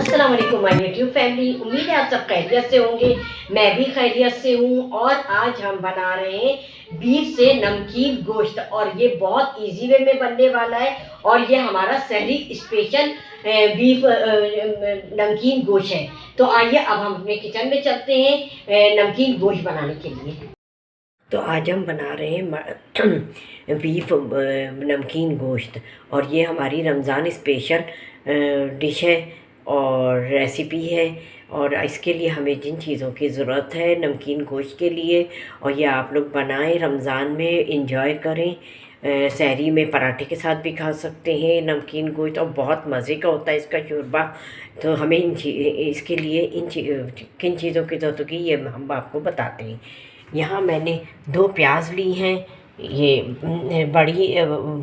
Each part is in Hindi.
अस्सलाम वालेकुम माय यूट्यूब फैमिली। उम्मीद है आप सब खैरियत से होंगे। मैं भी खैरियत से हूँ। और आज हम बना रहे हैं बीफ से नमकीन गोश्त, और ये बहुत इजी वे में बनने वाला है। और ये हमारा सहरी स्पेशल बीफ नमकीन गोश्त है। तो आइए अब हम अपने किचन में चलते हैं नमकीन गोश्त बनाने के लिए। तो आज हम बना रहे हैं बीफ नमकीन गोश्त, और ये हमारी रमज़ान स्पेशल डिश है और रेसिपी है। और इसके लिए हमें जिन चीज़ों की ज़रूरत है नमकीन गोश्त के लिए, और ये आप लोग बनाएं, रमज़ान में इंजॉय करें। सहरी में पराठे के साथ भी खा सकते हैं नमकीन गोश्त, और बहुत मज़े का होता है इसका शोरबा। तो हमें इसके लिए किन चीज़ों की ज़रूरत होगी ये हम आपको बताते हैं। यहाँ मैंने 2 प्याज ली हैं। ये बड़ी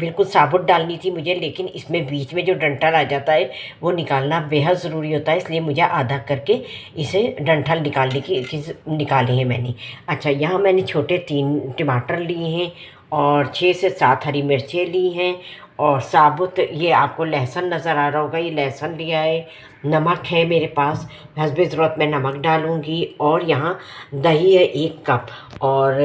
बिल्कुल साबुत डालनी थी मुझे, लेकिन इसमें बीच में जो डंठल आ जाता है वो निकालना बेहद ज़रूरी होता है, इसलिए मुझे आधा करके इसे डंठल निकाले हैं मैंने। अच्छा, यहाँ मैंने छोटे 3 टमाटर लिए हैं और 6 से 7 हरी मिर्चें ली हैं, और साबुत ये आपको लहसुन नज़र आ रहा होगा, ये लहसुन लिया है। नमक है मेरे पास, हस्बे ज़रूरत मैं नमक डालूँगी। और यहाँ दही है 1 कप, और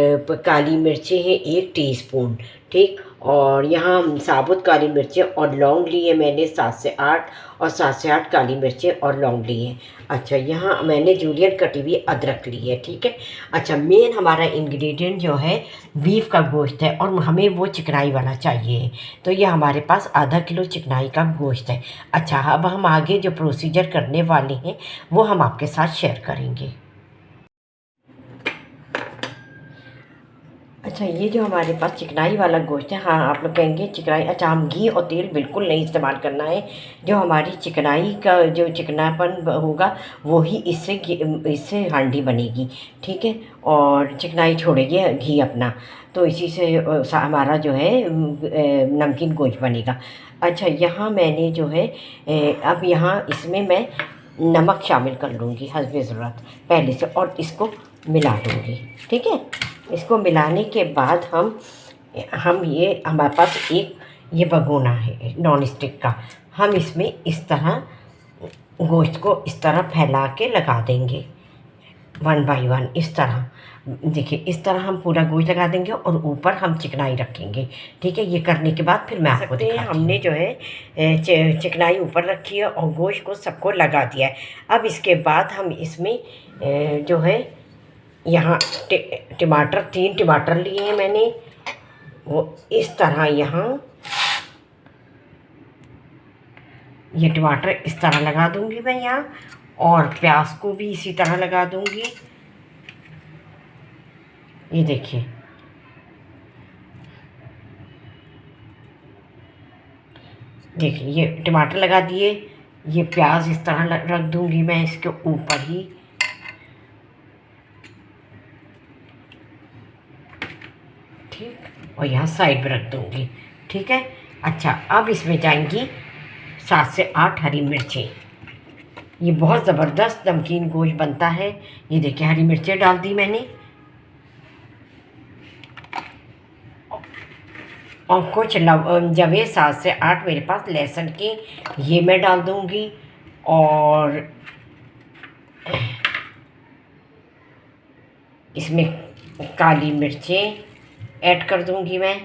काली मिर्चें हैं 1 टीस्पून, ठीक। और यहाँ साबुत काली मिर्चें और लौंग लिए मैंने 7 से 8, और 7 से 8 काली मिर्चें और लौंग लिए हैं। अच्छा, यहाँ मैंने जूलियन कटी हुई अदरक ली है, ठीक है। अच्छा, मेन हमारा इंग्रेडिएंट जो है बीफ का गोश्त है, और हमें वो चिकनाई वाला चाहिए। तो ये हमारे पास आधा किलो चिकनाई का गोश्त है। अच्छा, अब हम आगे जो प्रोसीजर करने वाले हैं वो हम आपके साथ शेयर करेंगे। अच्छा, ये जो हमारे पास चिकनाई वाला गोश्त है, हाँ आप लोग कहेंगे चिकनाई, अच्छा हम घी और तेल बिल्कुल नहीं इस्तेमाल करना है। जो हमारी चिकनाई का जो चिकनापन होगा वो ही इससे हांडी बनेगी, ठीक है। और चिकनाई छोड़ेगी घी अपना, तो इसी से हमारा जो है नमकीन गोश्त बनेगा। अच्छा, यहाँ मैंने जो है अब यहाँ इसमें मैं नमक शामिल कर लूँगी हस्बे ज़रूरत पहले से, और इसको मिला दूँगी, ठीक है। इसको मिलाने के बाद हम ये हमारे पास एक ये भगोना है नॉन स्टिक का, हम इसमें इस तरह गोश्त को इस तरह फैला के लगा देंगे 1 बाय 1 इस तरह। देखिए, इस तरह हम पूरा गोश्त लगा देंगे और ऊपर हम चिकनाई रखेंगे, ठीक है। ये करने के बाद फिर मैं आपको दिखाती हूँ। हमने जो है चिकनाई ऊपर रखी है और गोश्त को सबको लगा दिया है। अब इसके बाद हम इसमें जो है यहाँ टमाटर 3 टमाटर लिए हैं मैंने, वो इस तरह यहाँ ये टमाटर इस तरह लगा दूंगी मैं यहाँ, और प्याज को भी इसी तरह लगा दूंगी। ये देखिए, ये टमाटर लगा दिए, ये प्याज इस तरह रख दूंगी मैं इसके ऊपर ही, ठीक। और यहाँ साइड में रख दूँगी, ठीक है। अच्छा, अब इसमें जाएंगी 7 से 8 हरी मिर्चें। ये बहुत ज़बरदस्त नमकीन गोश्त बनता है। ये देखिए, हरी मिर्चें डाल दी मैंने, और कुछ जवे 7 से 8 मेरे पास लहसुन की, ये मैं डाल दूँगी। और इसमें काली मिर्चें ऐड कर दूंगी मैं,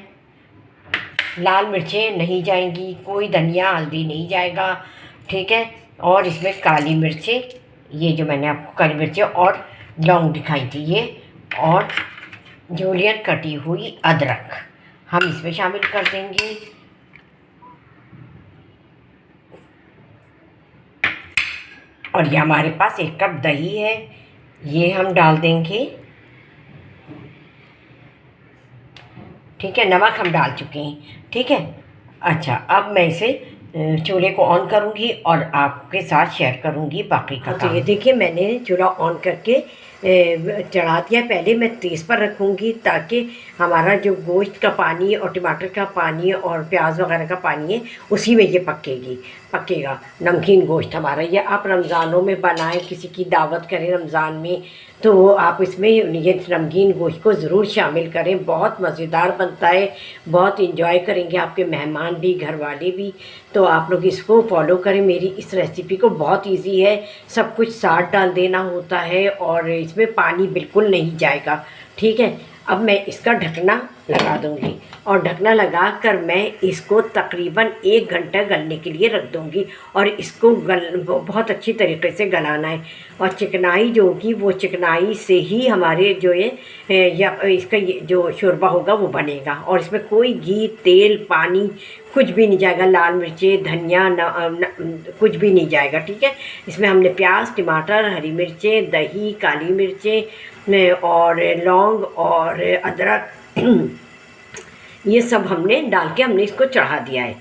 लाल मिर्चें नहीं जाएंगी, कोई धनिया हल्दी नहीं जाएगा, ठीक है। और इसमें काली मिर्चें, ये जो मैंने आपको काली मिर्चें और लौंग दिखाई थी ये, और जूलियन कटी हुई अदरक हम इसमें शामिल कर देंगे। और ये हमारे पास 1 कप दही है, ये हम डाल देंगे, ठीक है। नमक हम डाल चुके हैं, ठीक है। अच्छा, अब मैं इसे चूल्हे को ऑन करूंगी और आपके साथ शेयर करूंगी बाकी का। तो ये देखिए, मैंने चूल्हा ऑन करके चढ़ा दिया। पहले मैं तेज़ पर रखूंगी ताकि हमारा जो गोश्त का पानी और टमाटर का पानी और प्याज वगैरह का पानी है उसी में ये पकेगा नमकीन गोश्त हमारा। ये आप रमज़ानों में बनाएं, किसी की दावत करें रमज़ान में, तो आप इसमें ये नमकीन गोश्त को ज़रूर शामिल करें। बहुत मज़ेदार बनता है, बहुत इंजॉय करेंगे आपके मेहमान भी, घर वाले भी। तो तो आप लोग इसको फॉलो करें, मेरी इस रेसिपी को। बहुत इजी है, सब कुछ साथ डाल देना होता है और इसमें पानी बिल्कुल नहीं जाएगा। ठीक है, अब मैं इसका ढकना लगा दूंगी और ढकना लगा कर मैं इसको तकरीबन 1 घंटा गलने के लिए रख दूंगी। और इसको बहुत अच्छी तरीके से गलाना है और चिकनाई जो होगी वो चिकनाई से ही हमारे जो है या इसका जो शोरबा होगा वो बनेगा। और इसमें कोई घी, तेल, पानी कुछ भी नहीं जाएगा, लाल मिर्चें, धनिया कुछ भी नहीं जाएगा। ठीक है, इसमें हमने प्याज, टमाटर, हरी मिर्चें, दही, काली मिर्चें और लौंग और अदरक ये सब हमने डाल के हमने इसको चढ़ा दिया है।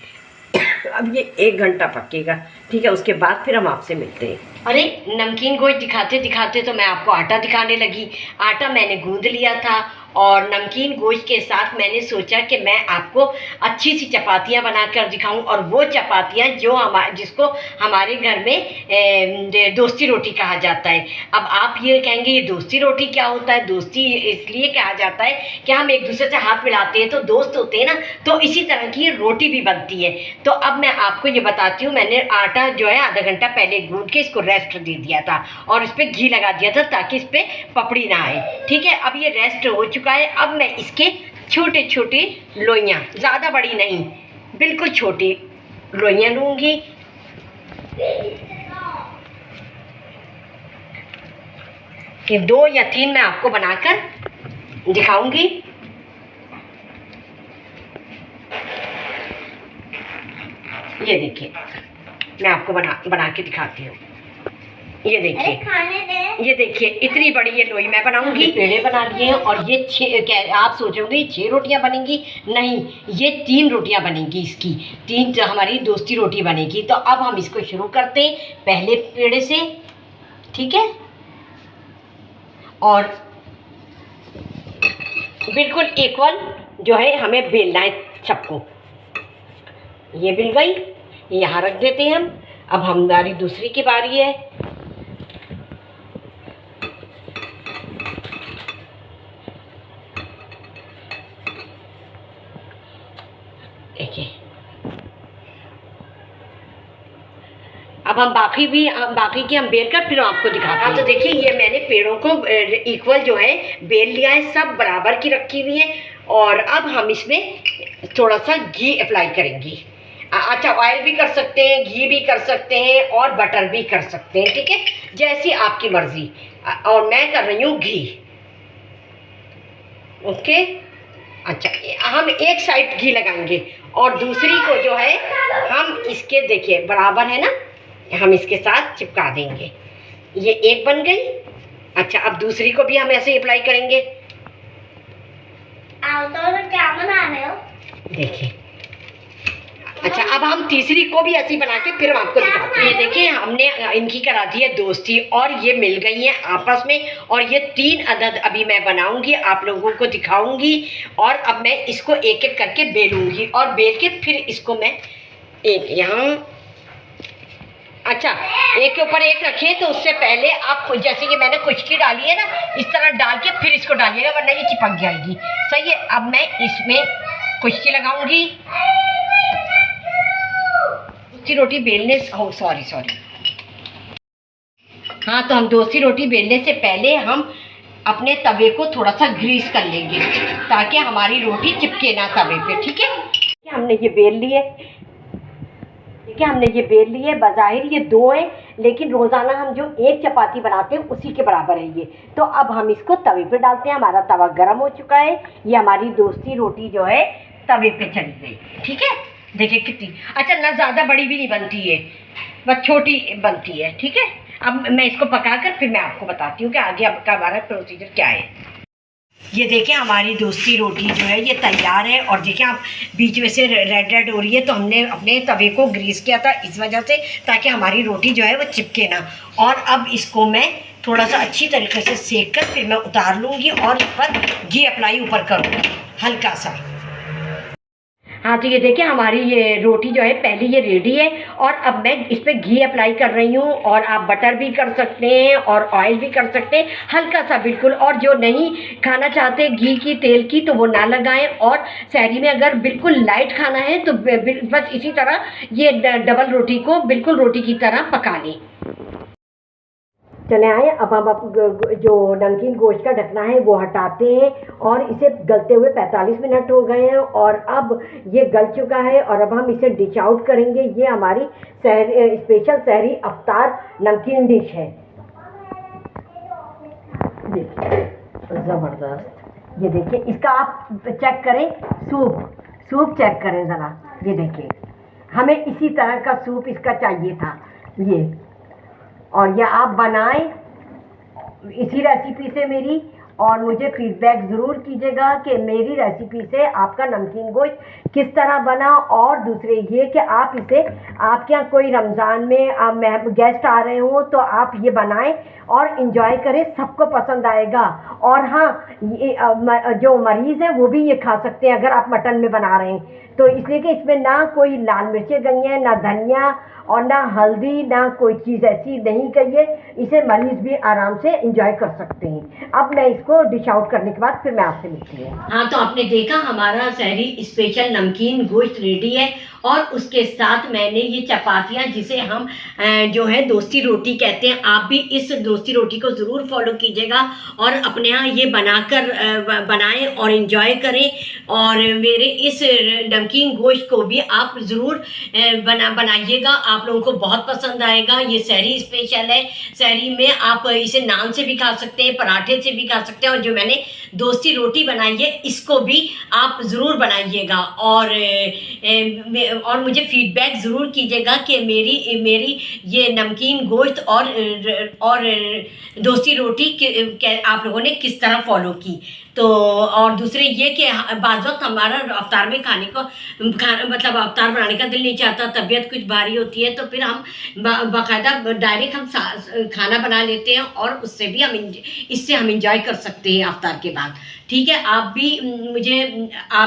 अब ये 1 घंटा पकेगा। ठीक है, उसके बाद फिर हम आपसे मिलते हैं। अरे नमकीन गोश्त दिखाते दिखाते तो मैं आपको आटा दिखाने लगी। आटा मैंने गूंद लिया था और नमकीन गोश्त के साथ मैंने सोचा कि मैं आपको अच्छी सी चपातियाँ बनाकर दिखाऊं। और वो चपातियाँ जो जिसको हमारे घर में दोस्ती रोटी कहा जाता है। अब आप ये कहेंगे ये दोस्ती रोटी क्या होता है? दोस्ती इसलिए कहा जाता है कि हम एक दूसरे से हाथ मिलाते हैं तो दोस्त होते हैं ना, तो इसी तरह की रोटी भी बनती है। तो अब मैं आपको ये बताती हूँ, मैंने आटा जो है आधा घंटा पहले गूंद के इसको रेस्ट दे दिया था और इस पर घी लगा दिया था ताकि इस पर पपड़ी ना आए। ठीक है, अब ये रेस्ट हो चुका है। अब मैं इसके छोटे छोटे लोइयाँ, ज़्यादा बड़ी नहीं, बिल्कुल छोटी लोइयाँ लूँगी। ये 2 या 3 मैं आपको बनाकर दिखाऊंगी। ये देखिए, मैं आपको बना के दिखाती हूँ। ये देखिए इतनी बड़ी ये लोई मैं बनाऊंगी। पेड़े बना लिए हैं और ये आप सोचोगे 6 रोटियां बनेंगी, नहीं, ये 3 रोटियां बनेंगी। इसकी 3 हमारी दोस्ती रोटी बनेगी। तो अब हम इसको शुरू करते हैं पहले पेड़े से। ठीक है, और बिल्कुल इक्वल जो है हमें बेलना है सबको। ये बिल गई, यहाँ रख देते हैं हम। अब हमारी दूसरी की बारी है। देखिए, अब हम बाकी की हम बेल कर फिर आपको दिखाते हैं। तो देखिए, ये मैंने पेड़ों को इक्वल जो है बेल लिया है, सब बराबर की रखी हुई है। और अब हम इसमें थोड़ा सा घी अप्लाई करेंगे। अच्छा, ऑयल भी कर सकते हैं, घी भी कर सकते हैं और बटर भी कर सकते हैं। ठीक है, जैसी आपकी मर्जी। और मैं कर रही हूँ घी। ओके, अच्छा, हम एक साइड घी लगाएंगे और दूसरी को जो है हम इसके, देखिए बराबर है ना, हम इसके साथ चिपका देंगे। ये एक बन गई। अच्छा, अब दूसरी को भी हम ऐसे ही अप्लाई करेंगे। तो क्या बना रहे हो? देखिए, अच्छा, अब हम तीसरी को भी ऐसी बना के फिर हम आपको दिखाते हैं। ये देखिए, हमने इनकी करा दी है दोस्ती और ये मिल गई हैं आपस में। और ये 3 अदद अभी मैं बनाऊंगी, आप लोगों को दिखाऊंगी। और अब मैं इसको एक एक करके बेलूंगी और बेल के फिर इसको मैं एक यहाँ, अच्छा, एक के ऊपर एक रखें। तो उससे पहले आप जैसे कि मैंने कुश्ती डाली है ना, इस तरह डाल के फिर इसको डालिएगा, वरना ये चिपक जाएगी। सही है, अब मैं इसमें कुश्ती लगाऊंगी। दोस्ती रोटी बेलने, सॉरी हाँ, तो हम दोस्ती रोटी बेलने से पहले हम अपने तवे को थोड़ा सा ग्रीस कर लेंगे ताकि हमारी रोटी चिपके ना तवे पे। ठीक है, हमने ये बेल लिए। ठीक है, हमने ये बेल लिए। बज़ाहिर ये 2 है, लेकिन रोज़ाना हम जो एक चपाती बनाते हैं उसी के बराबर है ये। तो अब हम इसको तवे पे डालते हैं। हमारा तवा गर्म हो चुका है। ये हमारी दोस्ती रोटी जो है तवे पे चली गई। ठीक है, देखिए कितनी, अच्छा, ना ज़्यादा बड़ी भी नहीं बनती है, बस छोटी बनती है। ठीक है, अब मैं इसको पकाकर फिर मैं आपको बताती हूँ कि आगे आपका हमारा प्रोसीजर क्या है। ये देखिए, हमारी दोस्ती रोटी जो है ये तैयार है। और देखिए, आप बीच में से रेड हो रही है, तो हमने अपने तवे को ग्रीस किया था इस वजह से, ताकि हमारी रोटी जो है वो चिपके ना। और अब इसको मैं थोड़ा सा अच्छी तरीके से सेक कर फिर मैं उतार लूँगी और इस पर घी अप्लाई ऊपर करूँगी हल्का सा। हाँ, तो ये देखिए हमारी ये रोटी जो है पहले ये रेडी है और अब मैं इस पे घी अप्लाई कर रही हूँ, और आप बटर भी कर सकते हैं और ऑयल भी कर सकते हैं, हल्का सा बिल्कुल। और जो नहीं खाना चाहते घी की तेल की तो वो ना लगाएं, और सहरी में अगर बिल्कुल लाइट खाना है तो बस इसी तरह ये डबल रोटी को बिल्कुल रोटी की तरह पका लें। चले आए, अब हम जो नमकीन गोश्त का ढकना है वो हटाते हैं, और इसे गलते हुए 45 मिनट हो गए हैं और अब ये गल चुका है, और अब हम इसे डिश आउट करेंगे। ये हमारी स्पेशल सहरी अफ्तार नमकीन डिश है। देखिए ज़बरदस्त, ये देखिए इसका आप चेक करें, सूप चेक करें ज़रा, ये देखिए हमें इसी तरह का सूप इसका चाहिए था ये। और यह आप बनाएं इसी रेसिपी से मेरी, और मुझे फीडबैक ज़रूर कीजिएगा कि मेरी रेसिपी से आपका नमकीन गोश्त किस तरह बना। और दूसरे ये कि आप इसे, आपके यहाँ कोई रमज़ान में गेस्ट आ रहे हो तो आप ये बनाएं और इन्जॉय करें, सबको पसंद आएगा। और हाँ, ये जो मरीज़ हैं वो भी ये खा सकते हैं अगर आप मटन में बना रहे हैं तो, इसलिए कि इसमें ना कोई लाल मिर्चें गई हैं, ना धनिया और ना हल्दी, ना कोई चीज़ ऐसी नहीं गई है। इसे मरीज़ भी आराम से इंजॉय कर सकते हैं। अब मैं इसको डिश आउट करने के बाद फिर मैं आपसे मिलती हूँ। हाँ, तो आपने देखा हमारा सहरी स्पेशल नमकीन गोश्त रेडी है, और उसके साथ मैंने ये चपातियाँ, जिसे हम जो है दोस्ती रोटी कहते हैं, आप भी इस दोस्ती रोटी को ज़रूर फॉलो कीजिएगा और अपने यहाँ ये बनाकर बनाएं और इन्जॉय करें। और मेरे इस नमकीन गोश्त को भी आप ज़रूर बनाइएगा, आप लोगों को बहुत पसंद आएगा। ये सहरी स्पेशल है, सहरी में आप इसे नान से भी खा सकते हैं, पराठे से भी खा सकते हैं, और जो मैंने दोस्ती रोटी बनाई है इसको भी आप ज़रूर बनाइएगा। और मुझे फीडबैक ज़रूर कीजिएगा कि मेरी ये नमकीन गोश्त और दोस्ती रोटी आप लोगों ने किस तरह फॉलो की। तो और दूसरे ये कि बाज़ वक्त हमारा अफ्तार में मतलब अफ्तार बनाने का दिल नहीं चाहता, तबीयत कुछ भारी होती है, तो फिर हम बाकायदा डायरेक्ट हम खाना बना लेते हैं, और उससे भी इससे हम इंजॉय कर सकते हैं अफ्तार के बाद। ठीक है, आप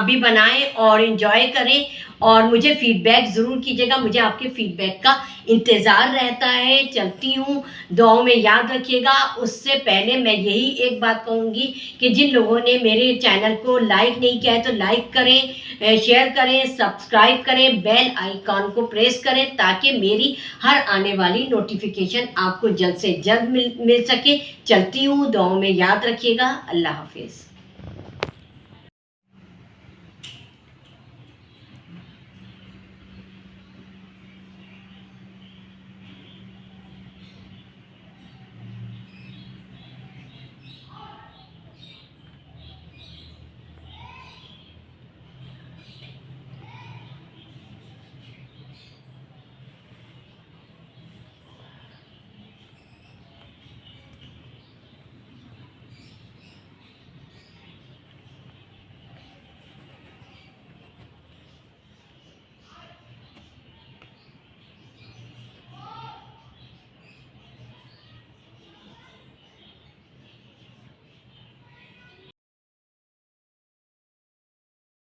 भी बनाएं और इंजॉय करें, और मुझे फीडबैक ज़रूर कीजिएगा, मुझे आपके फीडबैक का इंतज़ार रहता है। चलती हूँ, दुआओं में याद रखिएगा। उससे पहले मैं यही एक बात कहूँगी कि जिन लोगों ने मेरे चैनल को लाइक नहीं किया है तो लाइक करें, शेयर करें, सब्सक्राइब करें, बेल आइकॉन को प्रेस करें, ताकि मेरी हर आने वाली नोटिफिकेशन आपको जल्द से जल्द मिल सके। चलती हूँ, दुआओं में याद रखिएगा। अल्लाह हाफिज़।